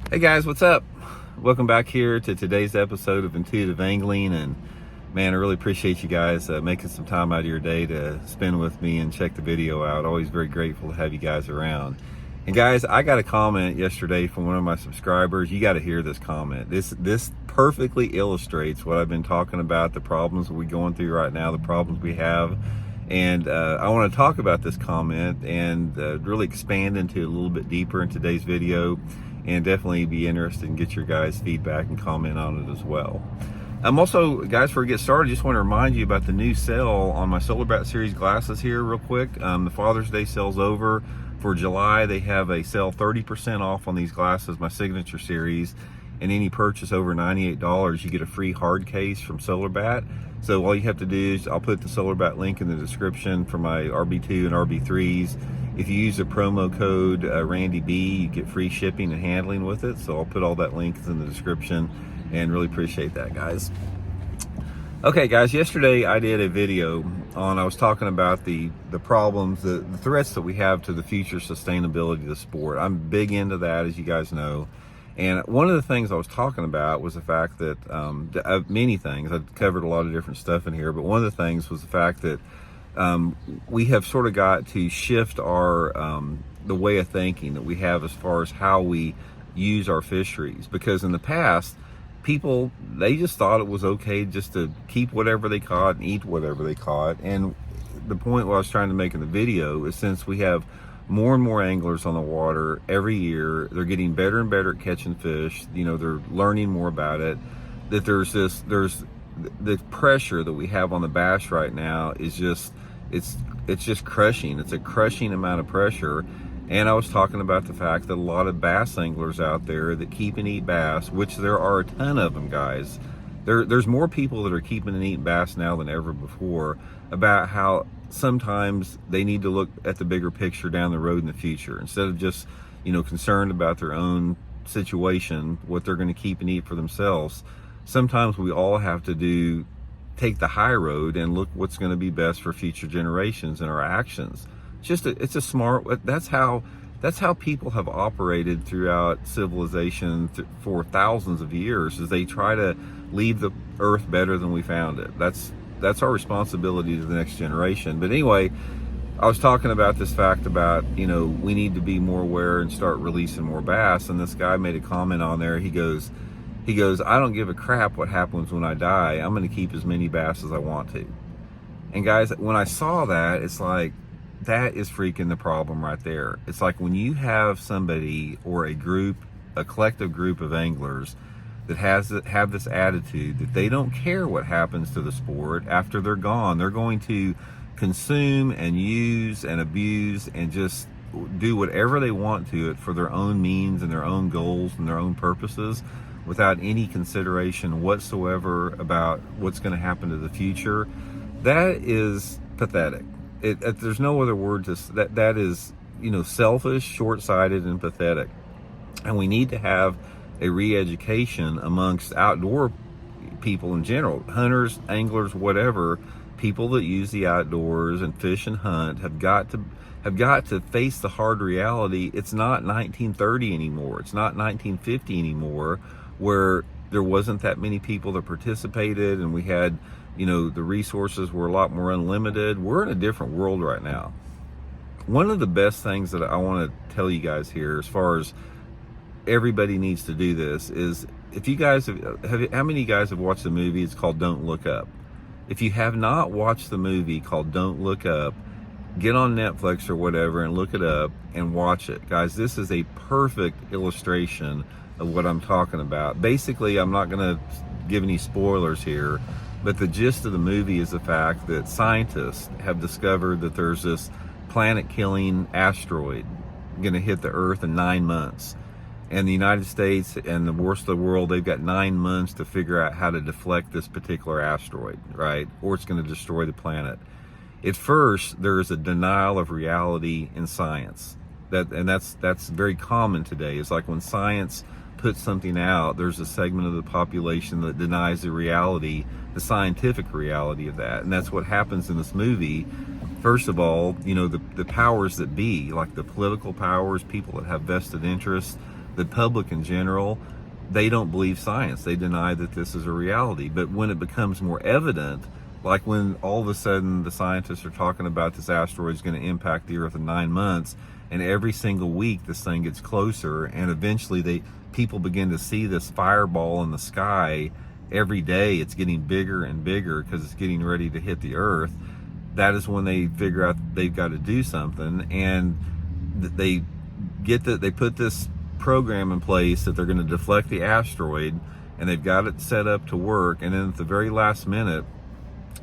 Hey guys, what's up? Welcome back here to today's episode of Intuitive Angling. And man, I really appreciate you guys making some time out of your day to spend with me and check the video out. Always very grateful to have you guys around. And guys, I got a comment yesterday from one of my subscribers. You got to hear this comment. This perfectly illustrates what I've been talking about, the problems we're going through right now, the problems we have. And I want to talk about this comment and really expand into it a little bit deeper in today's video, and definitely be interested in get your guys' feedback and comment on it as well. I'm also, guys, before we get started, just want to remind you about the new sale on my Solar Bat series glasses here real quick. The Father's Day sale's over. For July, they have a sale 30% off on these glasses, my signature series, and any purchase over $98, you get a free hard case from Solar Bat. So all you have to do is, I'll put the Solar Bat link in the description for my RB2 and RB3s. If you use the promo code RandyB, you get free shipping and handling with it. So I'll put all that links in the description, and really appreciate that, guys. Okay, guys, yesterday I did a video on, I was talking about the problems, the threats that we have to the future sustainability of the sport. I'm big into that, as you guys know. And one of the things I was talking about was the fact that, many things, I've covered a lot of different stuff in here, but one of the things was the fact that we have sort of got to shift our the way of thinking that we have as far as how we use our fisheries. Because in the past, people, they just thought it was okay just to keep whatever they caught and eat whatever they caught. And the point what I was trying to make in the video is, since we have more and more anglers on the water every year, they're getting better and better at catching fish, you know, they're learning more about it, that there's the pressure that we have on the bass right now is just, it's just crushing. It's a crushing amount of pressure. And I was talking about the fact that a lot of bass anglers out there that keep and eat bass, which there are a ton of them, guys. There's more people that are keeping and eating bass now than ever before, about how sometimes they need to look at the bigger picture down the road in the future, instead of just, you know, concerned about their own situation, what they're going to keep and eat for themselves. Sometimes we all have to take the high road and look what's going to be best for future generations and our actions. It's a smart, that's how people have operated throughout civilization for thousands of years, is they try to leave the earth better than we found it. That's our responsibility to the next generation. But anyway, I was talking about this fact about, you know, we need to be more aware and start releasing more bass. And this guy made a comment on there. He goes, I don't give a crap what happens when I die. I'm going to keep as many bass as I want to. And guys, when I saw that, it's like, that is freaking the problem right there. It's like when you have somebody or a group, a collective group of anglers that have this attitude that they don't care what happens to the sport after they're gone. They're going to consume and use and abuse and just do whatever they want to it for their own means and their own goals and their own purposes, without any consideration whatsoever about what's going to happen to the future. That is pathetic. There's no other word to that is, you know, selfish, short-sighted, and pathetic. And we need to have a re-education amongst outdoor people in general, hunters, anglers, whatever. People that use the outdoors and fish and hunt have got to face the hard reality. It's not 1930 anymore. It's not 1950 anymore, where there wasn't that many people that participated and we had, you know, the resources were a lot more unlimited. We're in a different world right now. One of the best things that I want to tell you guys here, as far as everybody needs to do this, is, if you guys how many of you guys have watched the movie? It's called Don't Look Up. If you have not watched the movie called Don't Look Up, get on Netflix or whatever and look it up and watch it. Guys, this is a perfect illustration of what I'm talking about. Basically, I'm not going to give any spoilers here, but the gist of the movie is the fact that scientists have discovered that there's this planet-killing asteroid going to hit the Earth in 9 months. And the United States and the rest of the world, they've got 9 months to figure out how to deflect this particular asteroid, right? Or it's going to destroy the planet. At first, there is a denial of reality in science. That's very common today. It's like when science puts something out, there's a segment of the population that denies the reality, the scientific reality of that. And that's what happens in this movie. First of all, you know, the powers that be, like the political powers, people that have vested interests, the public in general, they don't believe science. They deny that this is a reality. But when it becomes more evident, like when all of a sudden the scientists are talking about this asteroid is going to impact the Earth in 9 months, and every single week this thing gets closer, and eventually people begin to see this fireball in the sky every day. It's getting bigger and bigger because it's getting ready to hit the Earth. That is when they figure out they've got to do something, and they put this program in place that they're going to deflect the asteroid, and they've got it set up to work. And then at the very last minute,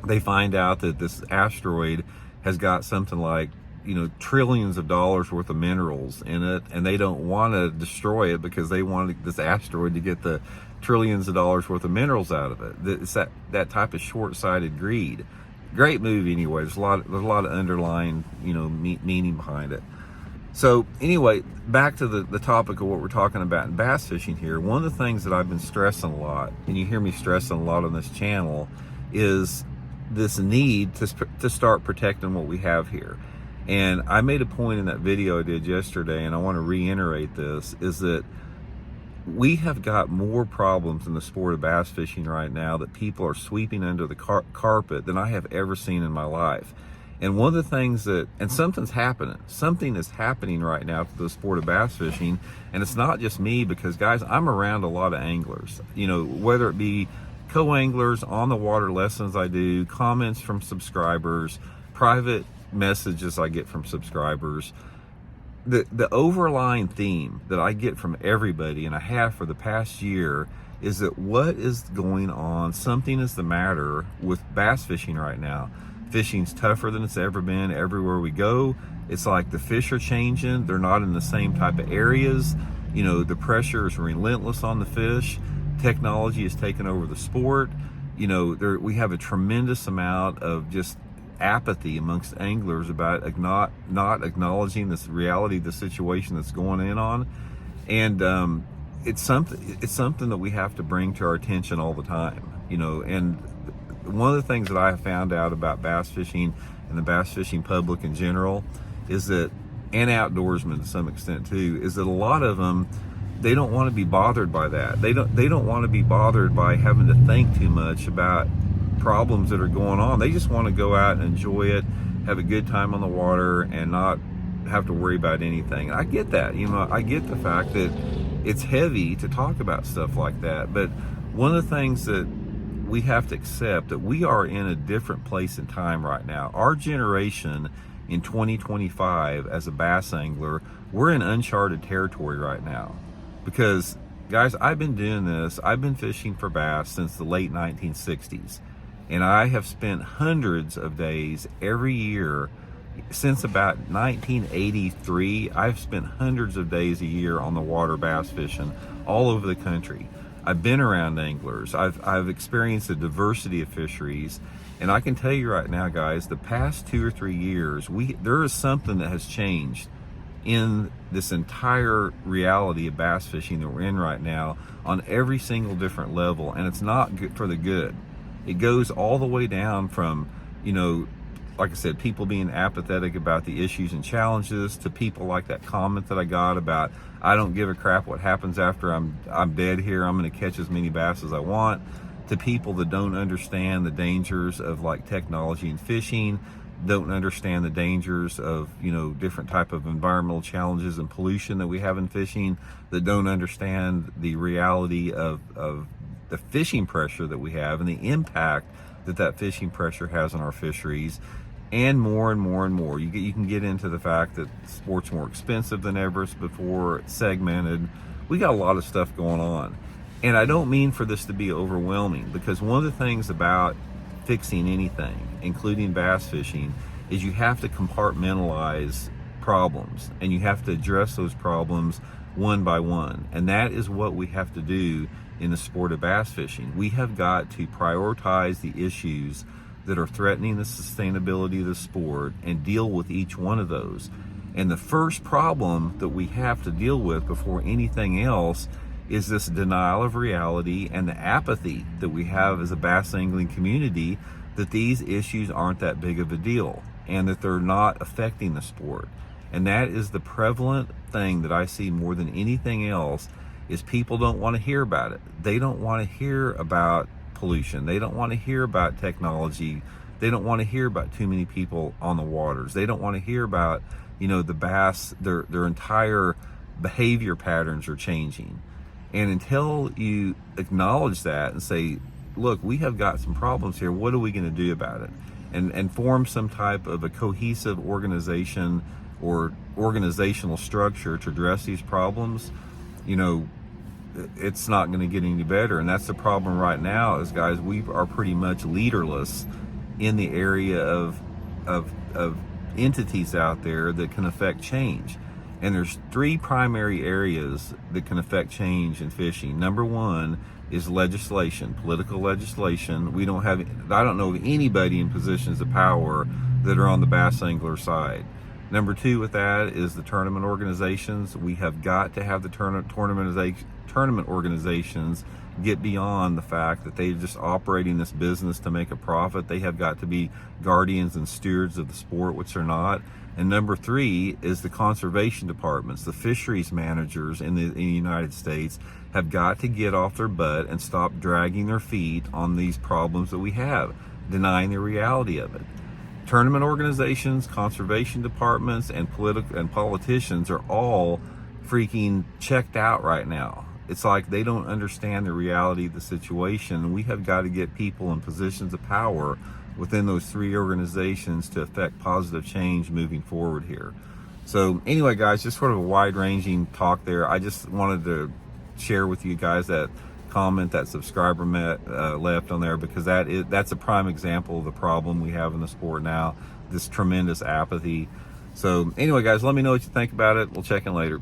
they find out that this asteroid has got something like, trillions of dollars worth of minerals in it, and they don't want to destroy it because they want this asteroid to get the trillions of dollars worth of minerals out of it. It's that type of short-sighted greed. Great movie anyway. There's a lot of underlying, meaning behind it. So anyway, back to the topic of what we're talking about in bass fishing here. One of the things that I've been stressing a lot, and you hear me stressing a lot on this channel, is this need to start protecting what we have here. And I made a point in that video I did yesterday, and I want to reiterate this, is that we have got more problems in the sport of bass fishing right now that people are sweeping under the carpet than I have ever seen in my life. And one of the things and something is happening right now to the sport of bass fishing, and it's not just me, because guys, I'm around a lot of anglers, whether it be co-anglers, on the water lessons I do, comments from subscribers, private messages I get from subscribers. The overlying theme that I get from everybody, and I have for the past year, is that what is going on? Something is the matter with bass fishing right now. Fishing's tougher than it's ever been everywhere we go. It's like the fish are changing. They're not in the same type of areas. The pressure is relentless on the fish. Technology has taken over the sport. We have a tremendous amount of just apathy amongst anglers about not acknowledging this reality, the situation that's going on. And it's something that we have to bring to our attention all the time. And one of the things that I have found out about bass fishing and the bass fishing public in general is that, and outdoorsmen to some extent too, is that a lot of them, they don't want to be bothered by that. They don't want to be bothered by having to think too much about problems that are going on. They just want to go out and enjoy it, have a good time on the water, and not have to worry about anything. I get that. I get the fact that it's heavy to talk about stuff like that. But one of the things that we have to accept, that we are in a different place in time right now. Our generation in 2025 as a bass angler, we're in uncharted territory right now. Because guys, I've been doing this, I've been fishing for bass since the late 1960s. And I have spent hundreds of days every year since about 1983. I've spent hundreds of days a year on the water bass fishing all over the country. I've been around anglers. I've experienced a diversity of fisheries. And I can tell you right now, guys, the past 2 or 3 years, there is something that has changed in this entire reality of bass fishing that we're in right now on every single different level. And it's not good for the good. It goes all the way down from, like I said, people being apathetic about the issues and challenges, to people like that comment that I got about, I don't give a crap what happens after I'm dead here, I'm going to catch as many bass as I want, to people that don't understand the dangers of like technology and fishing, don't understand the dangers of different type of environmental challenges and pollution that we have in fishing, that don't understand the reality of the fishing pressure that we have and the impact that fishing pressure has on our fisheries. And more and more and more. You can get into the fact that sport's more expensive than ever before, it's segmented. We got a lot of stuff going on. And I don't mean for this to be overwhelming, because one of the things about fixing anything, including bass fishing, is you have to compartmentalize problems, and you have to address those problems one by one. And that is what we have to do in the sport of bass fishing. We have got to prioritize the issues that are threatening the sustainability of the sport and deal with each one of those. And the first problem that we have to deal with before anything else is this denial of reality and the apathy that we have as a bass angling community, that these issues aren't that big of a deal and that they're not affecting the sport. And that is the prevalent thing that I see more than anything else, is people don't want to hear about it. They don't want to hear about pollution. They don't want to hear about technology. They don't want to hear about too many people on the waters. They don't want to hear about, the bass, their entire behavior patterns are changing. And until you acknowledge that and say, look, we have got some problems here, what are we going to do about it? And form some type of a cohesive organization or organizational structure to address these problems, it's not going to get any better. And that's the problem right now, is, guys, we are pretty much leaderless in the area of entities out there that can affect change. And there's three primary areas that can affect change in fishing. Number one is legislation, political legislation. I don't know of anybody in positions of power that are on the bass angler side. Number two with that is the tournament organizations. We have got to have the tournament organizations get beyond the fact that they're just operating this business to make a profit. They have got to be guardians and stewards of the sport, which they're not. And number three is the conservation departments. The fisheries managers in the United States have got to get off their butt and stop dragging their feet on these problems that we have, denying the reality of it. Tournament organizations, conservation departments, and politicians are all freaking checked out right now. It's like they don't understand the reality of the situation. We have got to get people in positions of power within those three organizations to affect positive change moving forward here. So anyway, guys, just sort of a wide-ranging talk there. I just wanted to share with you guys that comment that subscriber left on there, because that's a prime example of the problem we have in the sport now, this tremendous apathy. So anyway, guys, let me know what you think about it. We'll check in later.